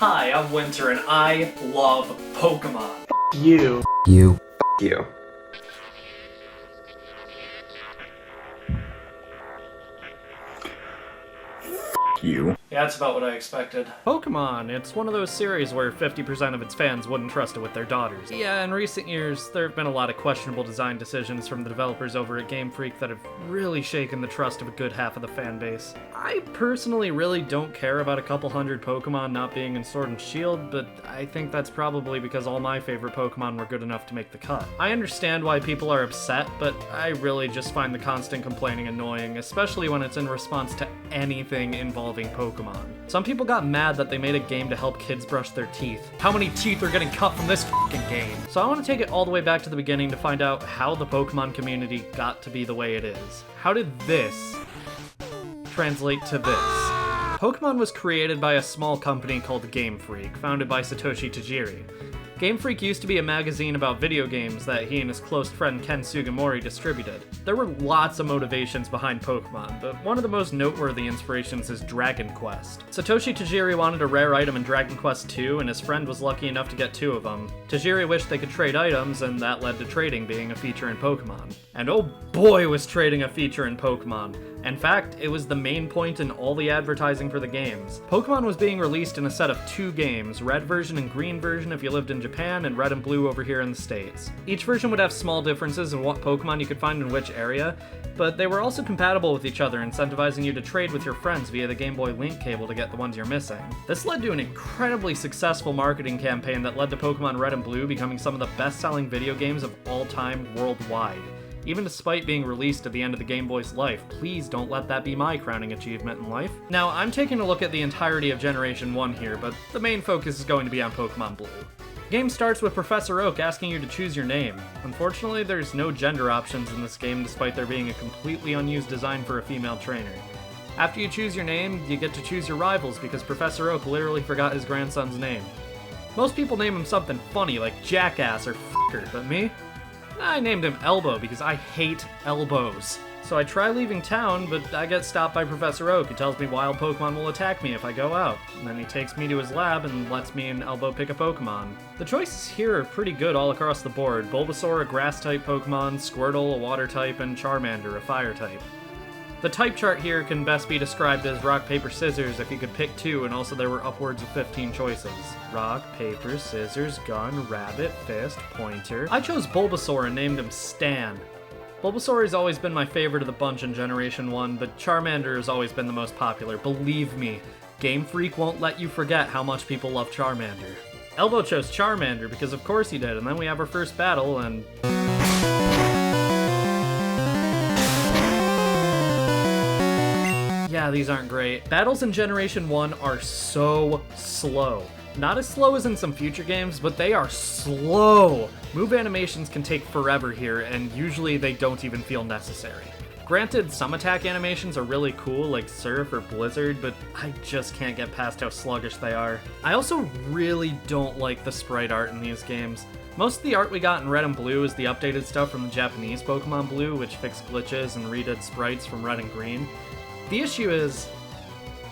Hi, I'm Winter and I love Pokemon. You. You. You. You. Yeah, that's about what I expected. Pokemon, it's one of those series where 50% of its fans wouldn't trust it with their daughters. Yeah, in recent years, there have been a lot of questionable design decisions from the developers over at Game Freak that have really shaken the trust of a good half of the fan base. I personally really don't care about a couple hundred Pokemon not being in Sword and Shield, but I think that's probably because all my favorite Pokemon were good enough to make the cut. I understand why people are upset, but I really just find the constant complaining annoying, especially when it's in response to anything involving Pokemon. Some people got mad that they made a game to help kids brush their teeth. How many teeth are getting cut from this fucking game? So I want to take it all the way back to the beginning to find out how the Pokemon community got to be the way it is. How did this translate to this? Pokemon was created by a small company called Game Freak, founded by Satoshi Tajiri. Game Freak used to be a magazine about video games that he and his close friend Ken Sugimori distributed. There were lots of motivations behind Pokemon, but one of the most noteworthy inspirations is Dragon Quest. Satoshi Tajiri wanted a rare item in Dragon Quest II, and his friend was lucky enough to get 2 of them. Tajiri wished they could trade items, and that led to trading being a feature in Pokemon. And oh boy was trading a feature in Pokemon. In fact, it was the main point in all the advertising for the games. Pokemon was being released in a set of 2 games, red version and green version if you lived in Japan, and red and blue over here in the States. Each version would have small differences in what Pokemon you could find in which area, but they were also compatible with each other, incentivizing you to trade with your friends via the Game Boy Link cable to get the ones you're missing. This led to an incredibly successful marketing campaign that led to Pokemon Red and Blue becoming some of the best-selling video games of all time worldwide. Even despite being released at the end of the Game Boy's life, please don't let that be my crowning achievement in life. Now, I'm taking a look at the entirety of Generation 1 here, but the main focus is going to be on Pokemon Blue. The game starts with Professor Oak asking you to choose your name. Unfortunately, there's no gender options in this game despite there being a completely unused design for a female trainer. After you choose your name, you get to choose your rivals because Professor Oak literally forgot his grandson's name. Most people name him something funny like Jackass or F***er, but me? I named him Elbow because I hate elbows. So I try leaving town, but I get stopped by Professor Oak, who tells me wild Pokemon will attack me if I go out. And then he takes me to his lab and lets me and Elbow pick a Pokemon. The choices here are pretty good all across the board. Bulbasaur, a grass-type Pokemon, Squirtle, a water-type, and Charmander, a fire-type. The type chart here can best be described as rock, paper, scissors if you could pick 2, and also there were upwards of 15 choices. Rock, paper, scissors, gun, rabbit, fist, pointer. I chose Bulbasaur and named him Stan. Bulbasaur has always been my favorite of the bunch in Generation 1, but Charmander has always been the most popular. Believe me, Game Freak won't let you forget how much people love Charmander. Elbow chose Charmander because of course he did, and then we have our first battle, and... yeah, these aren't great. Battles in Generation 1 are so slow. Not as slow as in some future games, but they are slow. Move animations can take forever here, and usually they don't even feel necessary. Granted, some attack animations are really cool, like Surf or Blizzard, but I just can't get past how sluggish they are. I also really don't like the sprite art in these games. Most of the art we got in Red and Blue is the updated stuff from the Japanese Pokemon Blue, which fixed glitches and redid sprites from Red and Green. The issue is,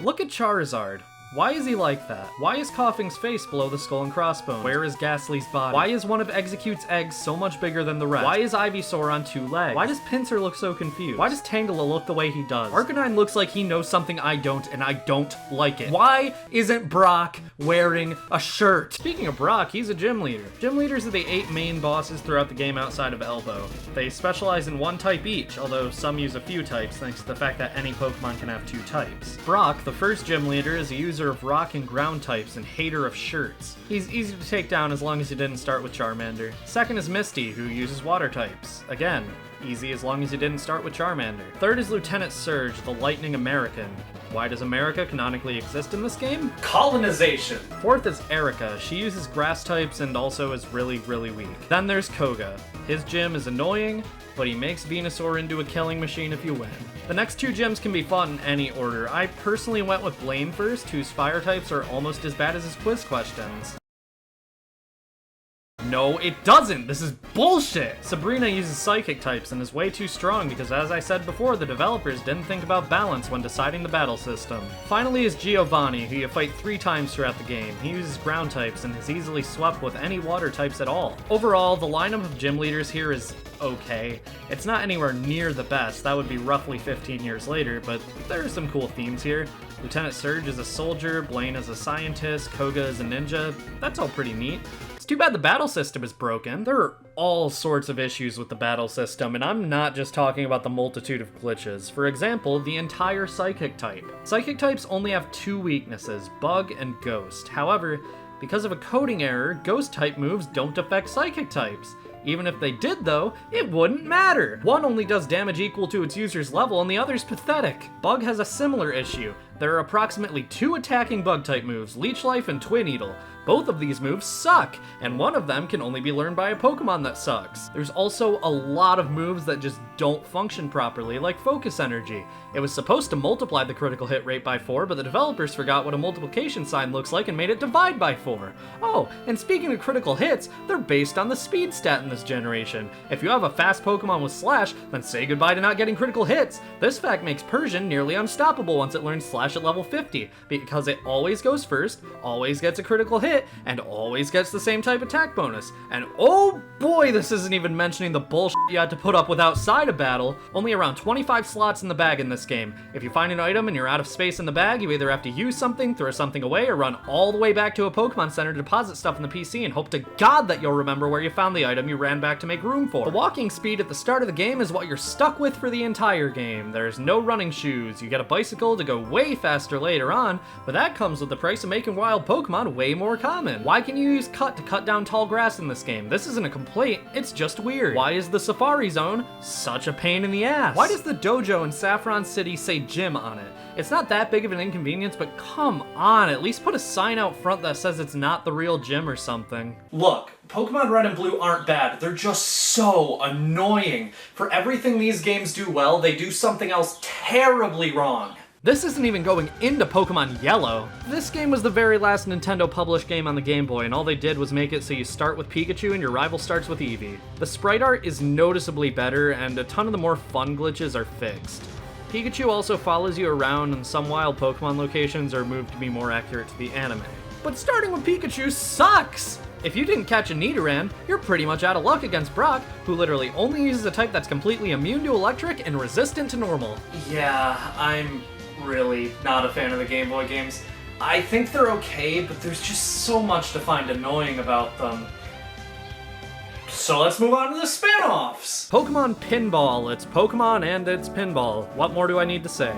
look at Charizard. Why is he like that? Why is Coughing's face below the skull and crossbones? Where is Ghastly's body? Why is one of Execute's eggs so much bigger than the rest? Why is Ivysaur on 2 legs? Why does Pinsir look so confused? Why does Tangela look the way he does? Arcanine looks like he knows something I don't, and I don't like it. Why isn't Brock wearing a shirt? Speaking of Brock, he's a gym leader. Gym leaders are the 8 main bosses throughout the game outside of Elbow. They specialize in 1 type each, although some use a few types thanks to the fact that any Pokemon can have 2 types. Brock, the first gym leader, is a user of rock and ground types and hater of shirts. He's easy to take down as long as you didn't start with Charmander. Second is Misty, who uses water types. Again, easy as long as you didn't start with Charmander. Third is Lieutenant Surge, the Lightning American. Why does America canonically exist in this game? Colonization! Fourth is Erica. She uses grass types and also is really, really weak. Then there's Koga. His gym is annoying, but he makes Venusaur into a killing machine if you win. The next 2 gyms can be fought in any order. I personally went with Blaine first, whose fire types are almost as bad as his quiz questions. No, it doesn't! This is bullshit! Sabrina uses psychic types and is way too strong because, as I said before, the developers didn't think about balance when deciding the battle system. Finally is Giovanni, who you fight 3 times throughout the game. He uses ground types and is easily swept with any water types at all. Overall, the lineup of gym leaders here is okay. It's not anywhere near the best, that would be roughly 15 years later, but there are some cool themes here. Lieutenant Surge is a soldier, Blaine is a scientist, Koga is a ninja. That's all pretty neat. It's too bad the battle system is broken. There are all sorts of issues with the battle system, and I'm not just talking about the multitude of glitches. For example, the entire Psychic type. Psychic types only have 2 weaknesses, Bug and Ghost. However, because of a coding error, Ghost type moves don't affect Psychic types. Even if they did though, it wouldn't matter. One only does damage equal to its user's level and the other's pathetic. Bug has a similar issue. There are approximately 2 attacking bug type moves, Leech Life and Twin Needle. Both of these moves suck, and one of them can only be learned by a Pokemon that sucks. There's also a lot of moves that just don't function properly, like Focus Energy. It was supposed to multiply the critical hit rate by 4, but the developers forgot what a multiplication sign looks like and made it divide by 4. Oh, and speaking of critical hits, they're based on the speed stat in this generation. If you have a fast Pokemon with Slash, then say goodbye to not getting critical hits. This fact makes Persian nearly unstoppable once it learns Slash at level 50, because it always goes first, always gets a critical hit, and always gets the same type attack bonus. And oh boy, this isn't even mentioning the bullshit you had to put up with outside of battle. Only around 25 slots in the bag in this game. If you find an item and you're out of space in the bag, you either have to use something, throw something away, or run all the way back to a Pokemon Center to deposit stuff in the PC and hope to God that you'll remember where you found the item you ran back to make room for. The walking speed at the start of the game is what you're stuck with for the entire game. There's no running shoes. You get a bicycle to go way faster later on, but that comes with the price of making wild Pokemon way more common. Why can you use cut to cut down tall grass in this game? This isn't a complaint, it's just weird. Why is the Safari Zone such a pain in the ass? Why does the dojo in Saffron City say gym on it? It's not that big of an inconvenience, but come on, at least put a sign out front that says it's not the real gym or something. Look, Pokemon Red and Blue aren't bad, they're just so annoying. For everything these games do well, they do something else terribly wrong. This isn't even going into Pokemon Yellow. This game was the very last Nintendo published game on the Game Boy, and all they did was make it so you start with Pikachu and your rival starts with Eevee. The sprite art is noticeably better, and a ton of the more fun glitches are fixed. Pikachu also follows you around, and some wild Pokemon locations are moved to be more accurate to the anime. But starting with Pikachu sucks! If you didn't catch a Nidoran, you're pretty much out of luck against Brock, who literally only uses a type that's completely immune to electric and resistant to normal. Yeah, I'm really not a fan of the Game Boy games. I think they're okay, but there's just so much to find annoying about them. So let's move on to the spin-offs! Pokemon Pinball, it's Pokemon and it's pinball. What more do I need to say?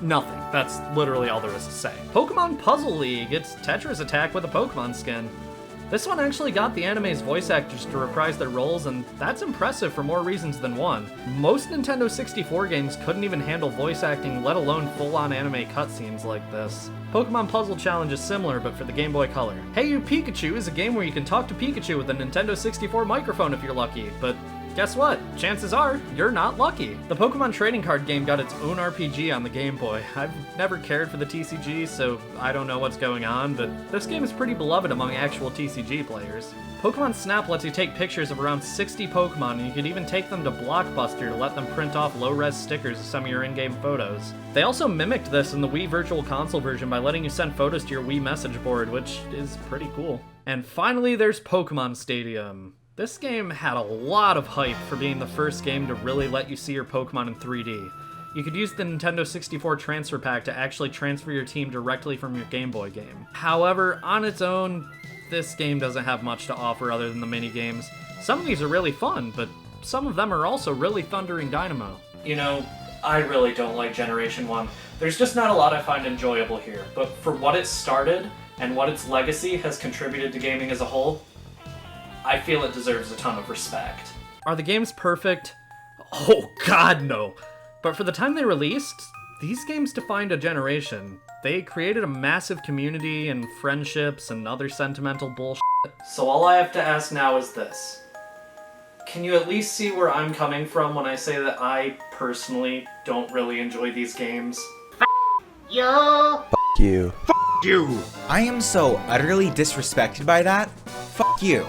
Nothing. That's literally all there is to say. Pokemon Puzzle League, it's Tetra's attack with a Pokemon skin. This one actually got the anime's voice actors to reprise their roles, and that's impressive for more reasons than one. Most Nintendo 64 games couldn't even handle voice acting, let alone full-on anime cutscenes like this. Pokemon Puzzle Challenge is similar, but for the Game Boy Color. Hey You Pikachu is a game where you can talk to Pikachu with a Nintendo 64 microphone if you're lucky, but guess what? Chances are, you're not lucky. The Pokemon Trading Card game got its own RPG on the Game Boy. I've never cared for the TCG, so I don't know what's going on, but this game is pretty beloved among actual TCG players. Pokemon Snap lets you take pictures of around 60 Pokemon, and you can even take them to Blockbuster to let them print off low-res stickers of some of your in-game photos. They also mimicked this in the Wii Virtual Console version by letting you send photos to your Wii message board, which is pretty cool. And finally, there's Pokemon Stadium. This game had a lot of hype for being the first game to really let you see your Pokemon in 3D. You could use the Nintendo 64 Transfer Pack to actually transfer your team directly from your Game Boy game. However, on its own, this game doesn't have much to offer other than the minigames. Some of these are really fun, but some of them are also really thundering dynamo. You know, I really don't like Generation 1. There's just not a lot I find enjoyable here, but for what it started and what its legacy has contributed to gaming as a whole, I feel it deserves a ton of respect. Are the games perfect? Oh god, no. But for the time they released, these games defined a generation. They created a massive community and friendships and other sentimental bullshit. So all I have to ask now is this. Can you at least see where I'm coming from when I say that I, personally, don't really enjoy these games? You. You. you. I am so utterly disrespected by that. Fuck you.